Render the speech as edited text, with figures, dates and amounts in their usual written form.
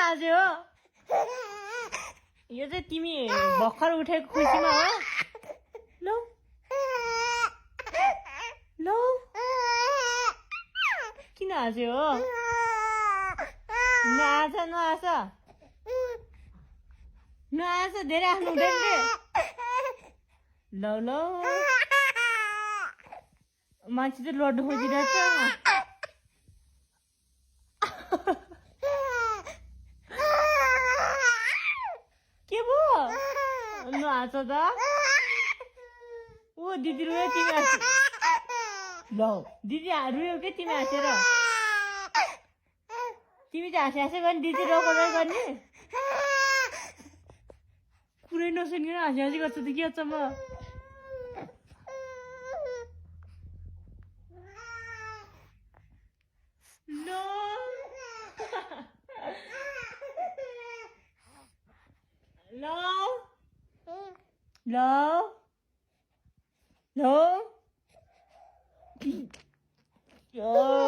हाँस्यो यो चाहिँ तिमी भर्खर उठेको खुसीमा हो लौ लौ किन हाँस्यो हो नहाँस नहाँस नहाँस धेरै हाँस्नु हुँदैन लौ लौ मान्छे चाहिँ लड्नु खोजिरहेछ के भयो नहाँस त ओ दिदी रुयो तिमी हाँस लौ दिदी रुयो के तिमी हाँसेर तिमी चाहिँ हाँसे हाँसे गर्ने दिदी रोकाउँदै गर्ने कुरै नसुनिकन हाँसी हाँसी गर्छ त के छ म लो लो लो